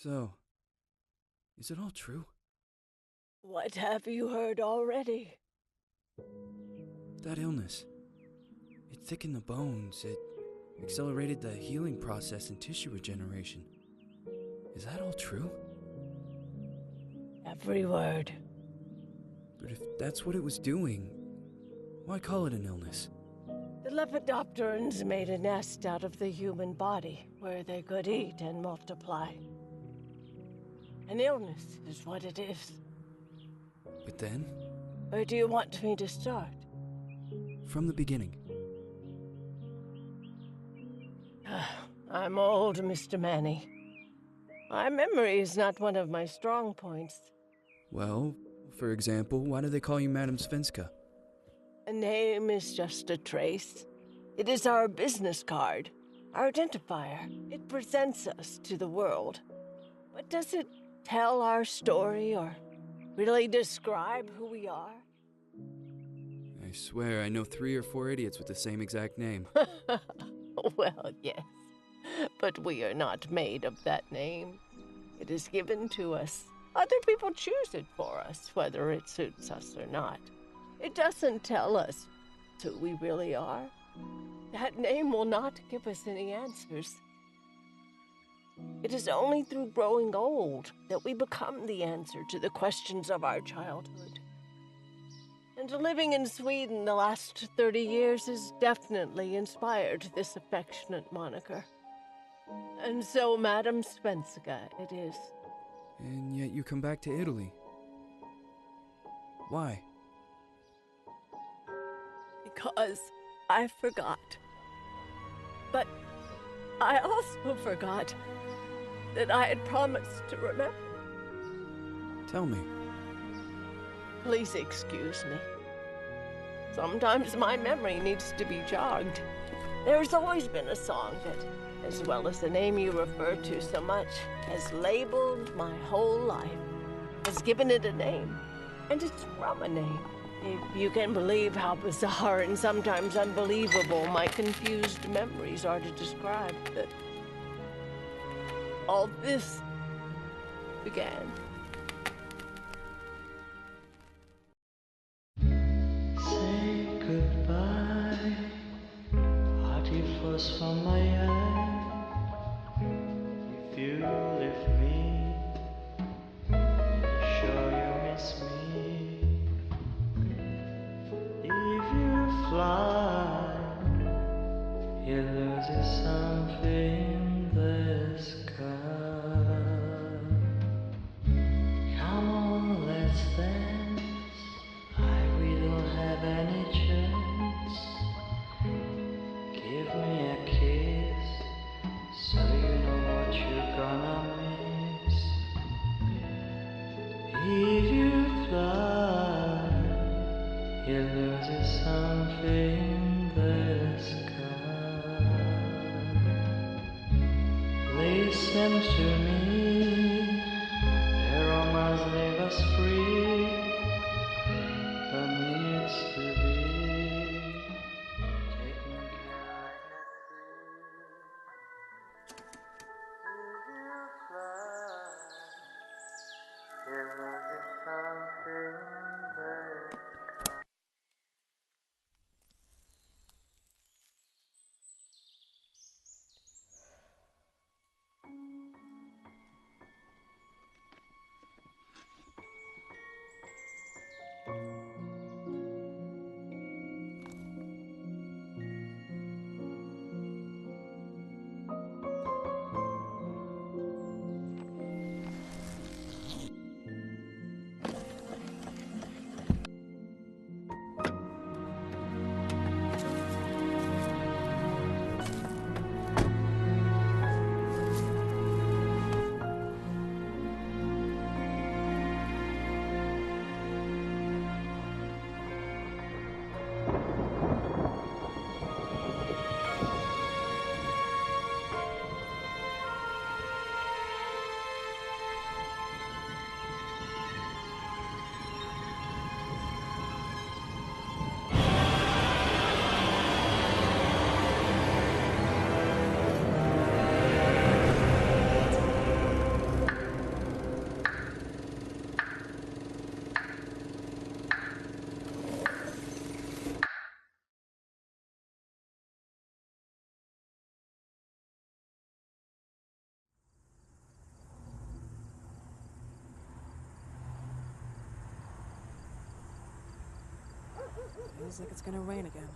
So, is it all true? What have you heard already? That illness. It thickened the bones. It accelerated the healing process and tissue regeneration. Is that all true? Every word. But if that's what it was doing, why call it an illness? The Lepidopterans made a nest out of the human body where they could eat and multiply. An illness is what it is. But then, Where do you want me to start? from the beginning. I'm old, Mr. Manny. My memory is not one of my strong points. Well, for example, why do they call you Madam Svenska? A name is just a trace. It is our business card, our identifier. It presents us to the world. But does it tell our story or really describe who we are? I swear I know 3 or 4 idiots with the same exact name. Well, yes. But we are not made of that name. It is given to us. Other people choose it for us, whether it suits us or not. It doesn't tell us who we really are. That name will not give us any answers. It is only through growing old that we become the answer to the questions of our childhood. And living in Sweden the last 30 years has definitely inspired this affectionate moniker. And so, Madam Svenska, it is. And yet you come back to Italy. Why? Because I forgot. But I also forgot that I had promised to remember. Tell me. Please excuse me. Sometimes my memory needs to be jogged. There's always been a song that, as well as the name you refer to so much, has labeled my whole life, has given it a name, and it's from a name. If you can believe how bizarre and sometimes unbelievable my confused memories are to describe that all this began. Say goodbye, hearty force from my eye. If you leave me, sure you miss me. If you fly, you lose something in the sky. Come on, let's dance. We don't have any chance. Give me a kiss, so you know what you're gonna miss. If you fly, you lose something in the sky. Listen to me, the romance leave us free. But needs to be taken care of. If you fly, there is something there. Feels like it's gonna rain again.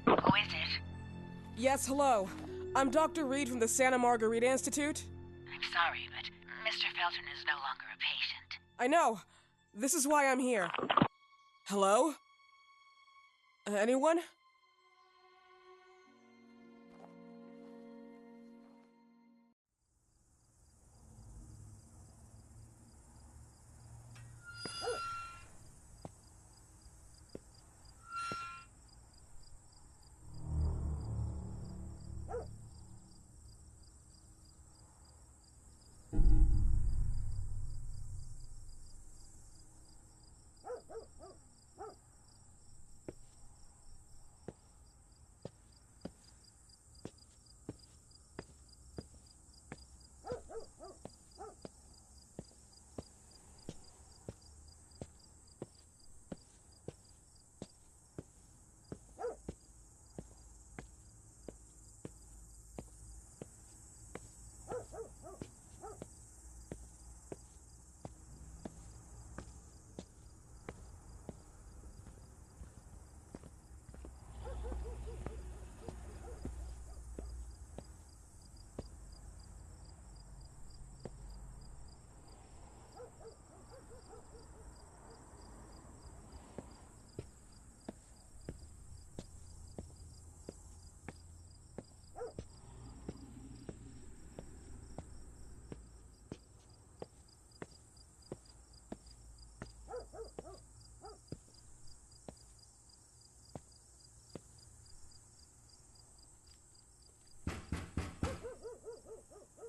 Who is it? Yes, hello. I'm Dr. Reed from the Santa Margarita Institute. I'm sorry, but Mr. Felton is no longer a patient. I know. This is why I'm here. Hello? Anyone?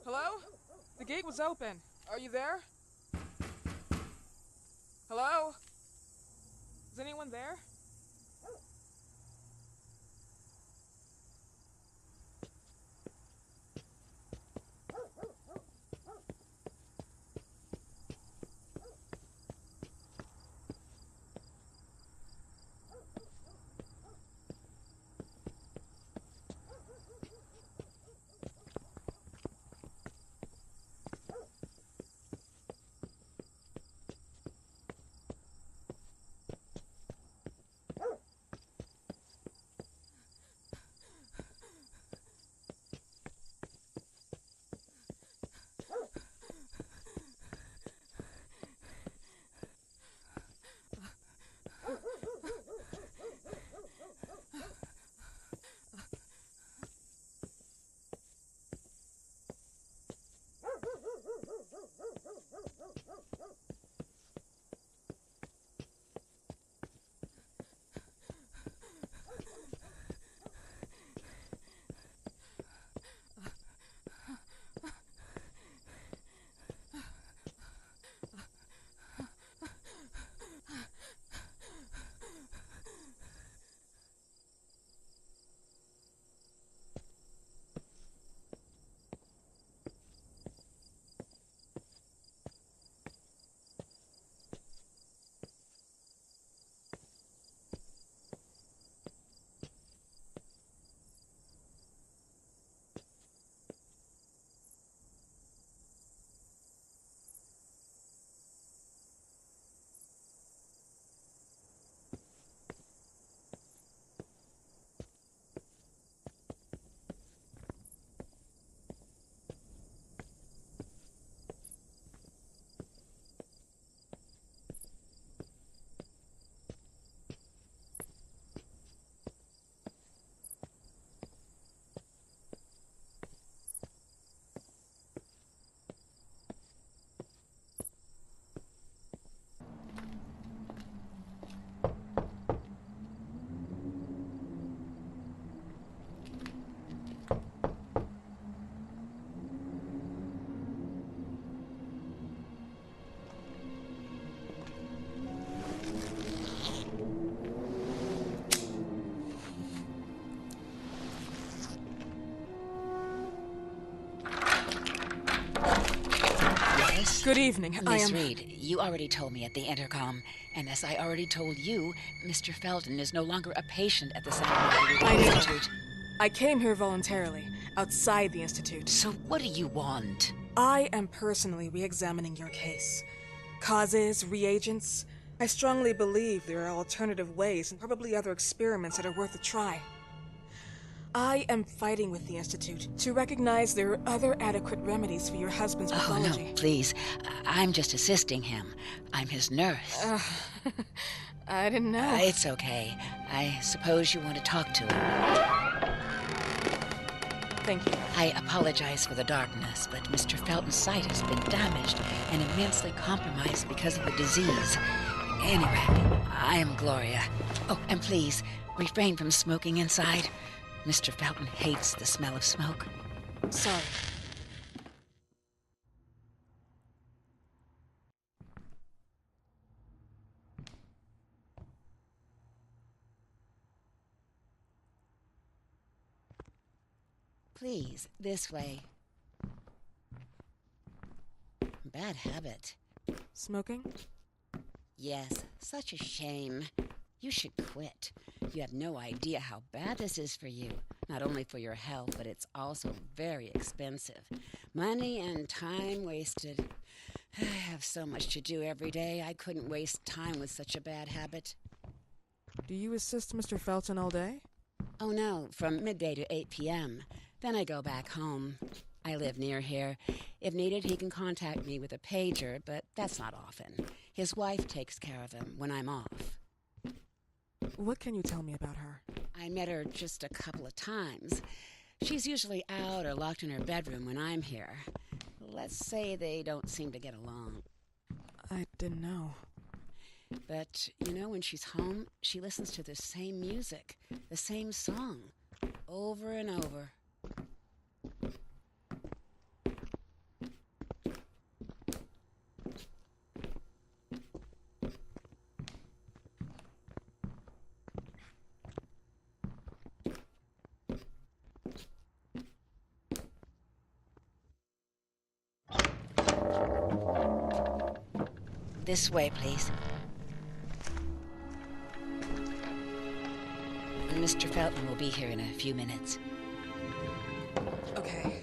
Hello? The gate was open. Are you there? Hello? Is anyone there? Good evening. I Miss am... Reed, you already told me at the intercom, and as I already told you, Mr. Felton is no longer a patient at the Santa Margarita I know. Institute. I came here voluntarily, outside the Institute. So what do you want? I am personally re-examining your case. Causes, reagents. I strongly believe there are alternative ways and probably other experiments that are worth a try. I am fighting with the Institute to recognize there are other adequate remedies for your husband's Oh, pathology. no, please. I'm just assisting him. I'm his nurse. I didn't know. It's okay. I suppose you want to talk to him. Thank you. I apologize for the darkness, but Mr. Felton's sight has been damaged and immensely compromised because of the disease. Anyway, I am Gloria. Oh, and please, refrain from smoking inside. Mr. Felton hates the smell of smoke. Sorry. Please, this way. Bad habit. Smoking? Yes, such a shame. You should quit. You have no idea how bad this is for you. Not only for your health, but it's also very expensive. Money and time wasted. I have so much to do every day. I couldn't waste time with such a bad habit. Do you assist Mr. Felton all day? Oh no, from midday to 8 p.m. Then I go back home. I live near here. If needed, he can contact me with a pager, but that's not often. His wife takes care of him when I'm off. What can you tell me about her? I met her just a couple of times. She's usually out or locked in her bedroom when I'm here. Let's say they don't seem to get along. I didn't know. But, you know, when she's home, she listens to the same music, the same song, over and over. This way, please. Mr. Felton will be here in a few minutes. Okay.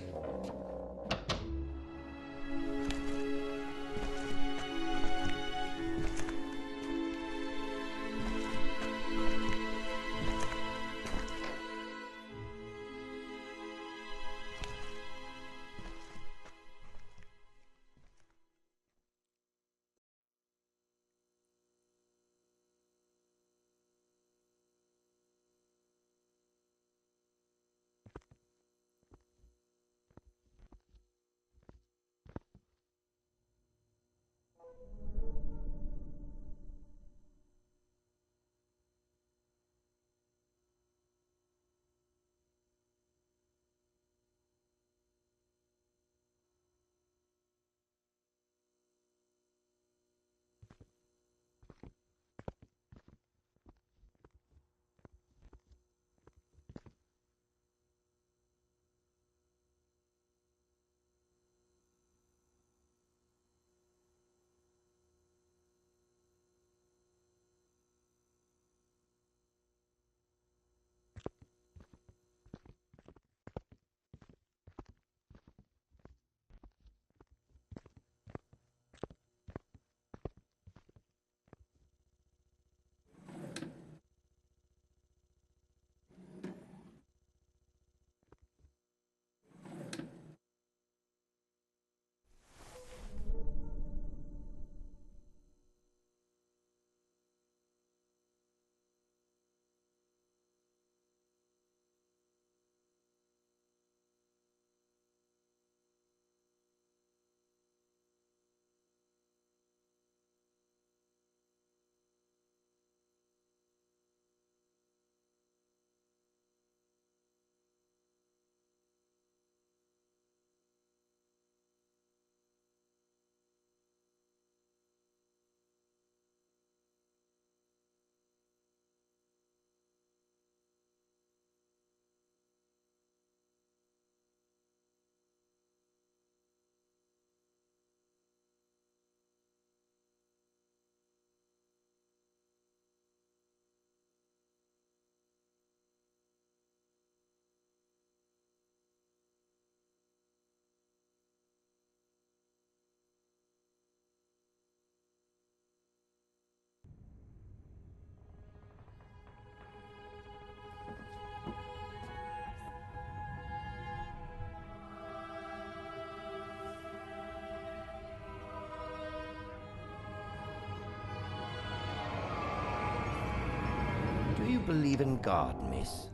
believe in God, miss?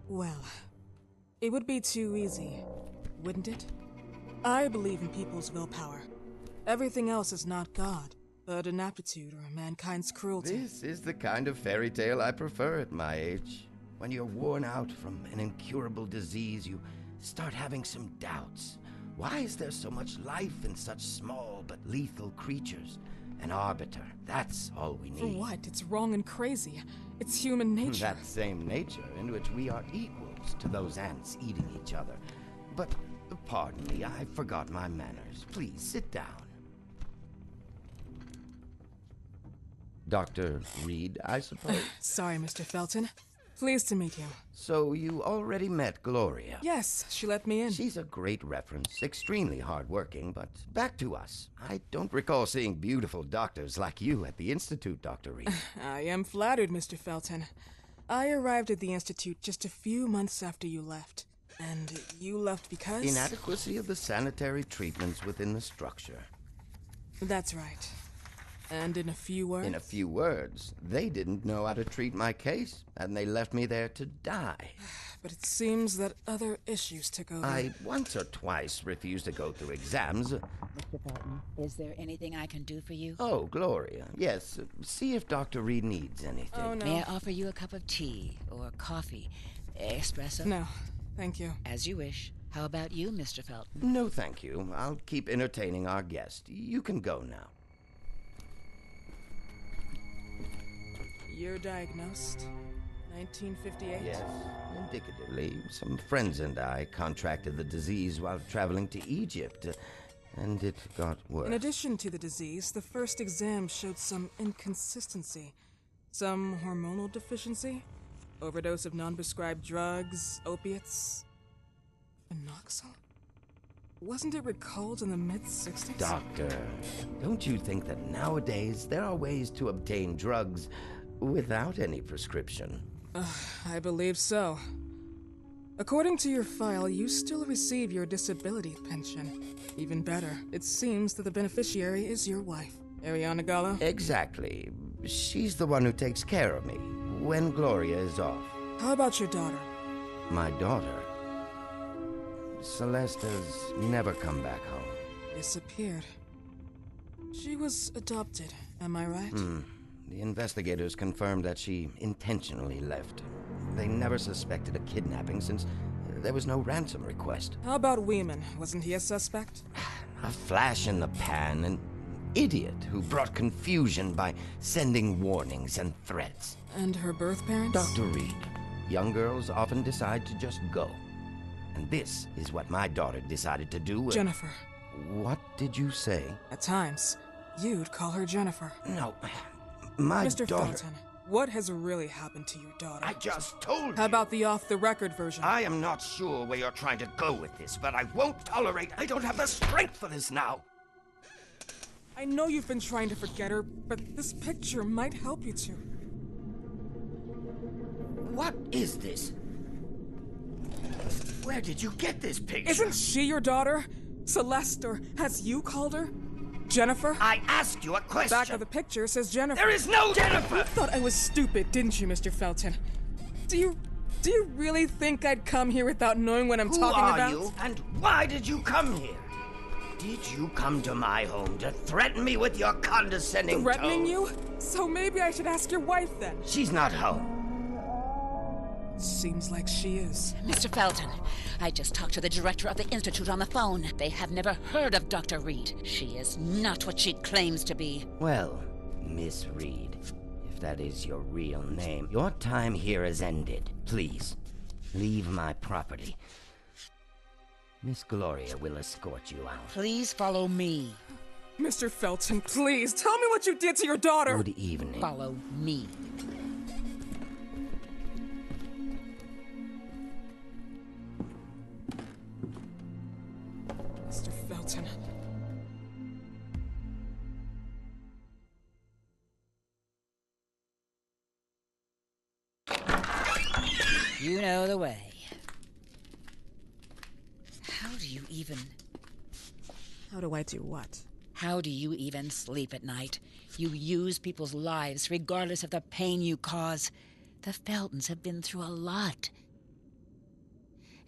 Well, it would be too easy, wouldn't it? I believe in people's willpower. Everything else is not God, but an aptitude or mankind's cruelty. This is the kind of fairy tale I prefer at my age. When you're worn out from an incurable disease, you start having some doubts. Why is there so much life in such small but lethal creatures? An arbiter, that's all we need. For what? It's wrong and crazy. It's human nature. That same nature in which we are equals to those ants eating each other. But, pardon me, I forgot my manners. Please, sit down. Dr. Reed, I suppose? Sorry, Mr. Felton. Pleased to meet you. So you already met Gloria? Yes, she let me in. She's a great reference, extremely hardworking, but back to us. I don't recall seeing beautiful doctors like you at the Institute, Dr. Reed. I am flattered, Mr. Felton. I arrived at the Institute just a few months after you left. And you left because? Inadequacy of the sanitary treatments within the structure. That's right. And in a few words? In a few words, they didn't know how to treat my case, and they left me there to die. But it seems that other issues took over. I once or twice refused to go through exams. Mr. Felton, is there anything I can do for you? Oh, Gloria. Yes, see if Dr. Reed needs anything. Oh, no. May I offer you a cup of tea or coffee? Espresso? No, thank you. As you wish. How about you, Mr. Felton? No, thank you. I'll keep entertaining our guest. You can go now. You're diagnosed? 1958? Yes, indicatively. Some friends and I contracted the disease while traveling to Egypt, and it got worse. In addition to the disease, the first exam showed some inconsistency. Some hormonal deficiency? Overdose of non-prescribed drugs, opiates? Phenoxyl? Wasn't it recalled in the mid-60s? Doctor, don't you think that nowadays there are ways to obtain drugs without any prescription? I believe so. According to your file, you still receive your disability pension. Even better, it seems that the beneficiary is your wife, Ariana Gallo. Exactly. She's the one who takes care of me when Gloria is off. How about your daughter? My daughter? Celeste has never come back home. Disappeared. She was adopted, am I right? The investigators confirmed that she intentionally left. They never suspected a kidnapping since there was no ransom request. How about Weeman? Wasn't he a suspect? A flash in the pan, an idiot who brought confusion by sending warnings and threats. And her birth parents? Dr. Reed, young girls often decide to just go. And this is what my daughter decided to do. Jennifer. What did you say? At times, you'd call her Jennifer. No, my Mr. daughter... Felton, what has really happened to your daughter? I just told you. How about the off-the-record version? I am not sure where you're trying to go with this, but I won't tolerate... I don't have the strength for this now. I know you've been trying to forget her, but this picture might help you to. What is this? Where did you get this picture? Isn't she your daughter? Celeste, or has you called her? Jennifer? I asked you a question. Back of the picture says Jennifer. There is no Jennifer! You thought I was stupid, didn't you, Mr. Felton? Do you really think I'd come here without knowing what I'm talking about? Who are you, and why did you come here? Did you come to my home to threaten me with your condescending Threatening tone? you? So maybe I should ask your wife then. She's not home. Seems like she is. Mr. Felton, I just talked to the director of the Institute on the phone. They have never heard of Dr. Reed. She is not what she claims to be. Well, Miss Reed, if that is your real name, your time here has ended. Please, leave my property. Miss Gloria will escort you out. Please follow me. Mr. Felton, please, tell me what you did to your daughter! Good evening. Follow me. Mr. Felton. You know the way. How do you even... How do I do what? How do you even sleep at night? You use people's lives regardless of the pain you cause. The Feltons have been through a lot.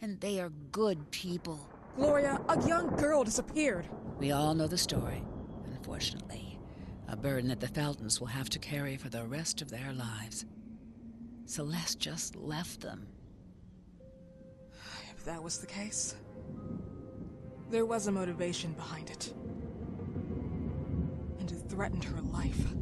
And they are good people. Gloria, a young girl disappeared. We all know the story, unfortunately. A burden that the Feltons will have to carry for the rest of their lives. Celeste just left them. If that was the case, there was a motivation behind it. And it threatened her life.